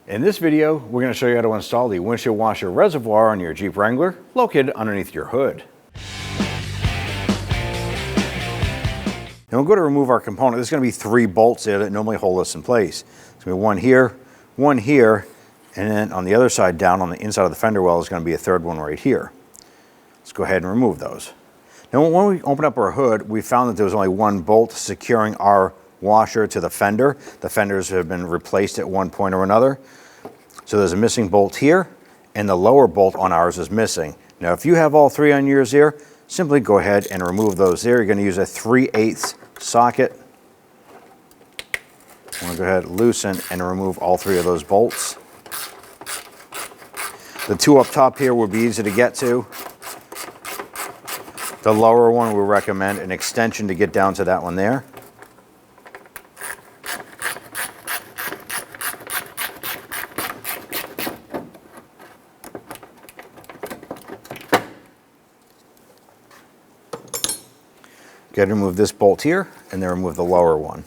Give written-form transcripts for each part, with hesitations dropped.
In this video, we're going to show you how to install the windshield washer reservoir on your Jeep Wrangler, located underneath your hood. Now we'll go to remove our component. There's going to be 3 bolts there that normally hold us in place. There's going to be one here, and then on the other side, down on the inside of the fender well, is going to be a 3rd one right here. Let's go ahead and remove those. Now when we open up our hood, we found that there was only 1 bolt securing our washer to the fender. The fenders have been replaced at one point or another. So there's a missing bolt here, and the lower bolt on ours is missing. Now if you have all 3 on yours here, simply go ahead and remove those there. You're going to use a 3/8 socket. I'm going to go ahead and loosen and remove all 3 of those bolts. The 2 up top here will be easy to get to. The lower one, we recommend an extension to get down to that one there. Go ahead and remove this bolt here, and then remove the lower one.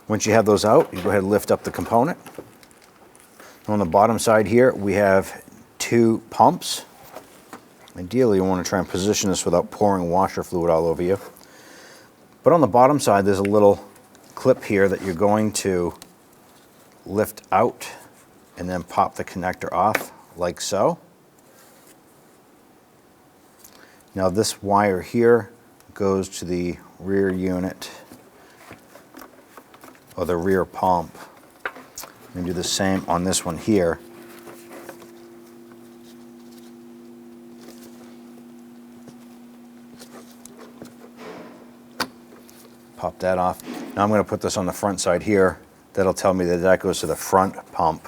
Once you have those out, you go ahead and lift up the component. On the bottom side here, we have 2 pumps. Ideally, you want to try and position this without pouring washer fluid all over you. But on the bottom side, there's a little clip here that you're going to lift out and then pop the connector off like so. Now this wire here goes to the rear unit or the rear pump. I'm going to do the same on this one here. Pop that off. Now I'm going to put this on the front side here. That'll tell me that that goes to the front pump.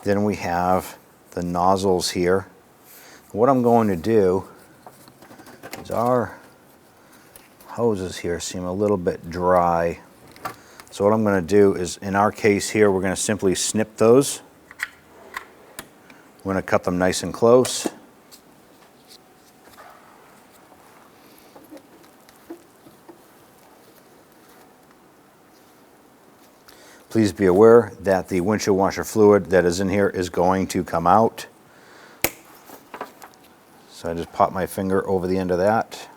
Then we have the nozzles here. What I'm going to do is our hoses here seem a little bit dry. So what I'm going to do is, in our case here, we're going to simply snip those. We're going to cut them nice and close. Please be aware that the windshield washer fluid that is in here is going to come out. So I just pop my finger over the end of that.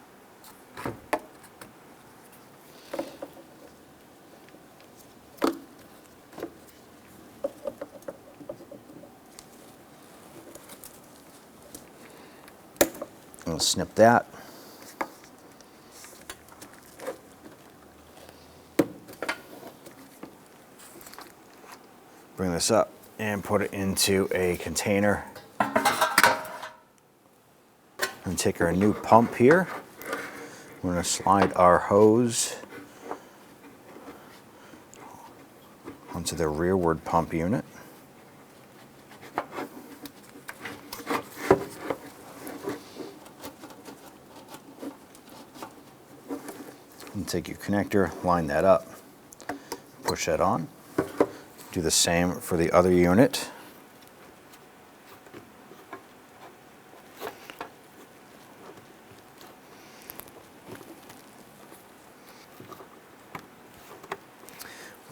I'll snip that. Bring this up and put it into a container. And take our new pump here. We're going to slide our hose onto the rearward pump unit. And take your connector, line that up, push that on. Do the same for the other unit.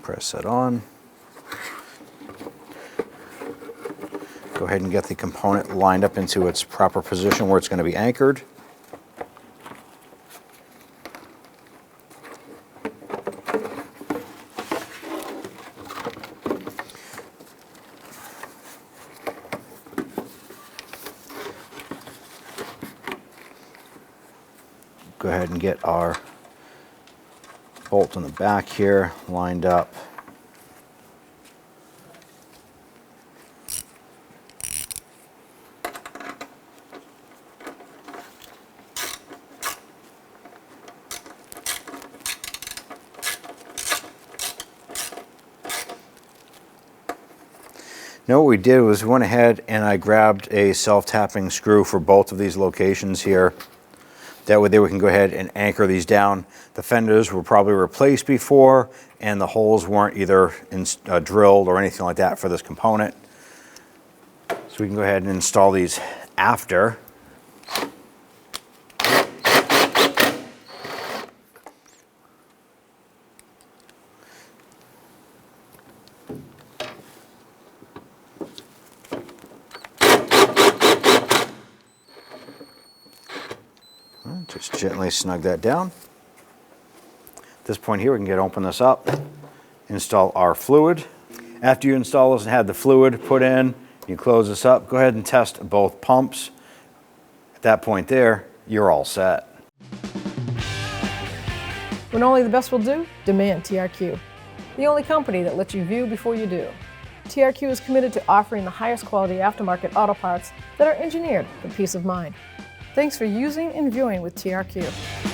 Press that on. Go ahead and get the component lined up into its proper position where it's going to be anchored. Go ahead and get our bolt in the back here lined up. Now what we did was we went ahead and I grabbed a self-tapping screw for both of these locations here. That way we can go ahead and anchor these down. The fenders were probably replaced before and the holes weren't either drilled or anything like that for this component. So we can go ahead and install these after. Just gently snug that down. At this point here, we can open this up, install our fluid. After you install this and have the fluid put in, you close this up, go ahead and test both pumps. At that point there, you're all set. When only the best will do, demand TRQ. The only company that lets you view before you do. TRQ is committed to offering the highest quality aftermarket auto parts that are engineered for peace of mind. Thanks for using and viewing with TRQ.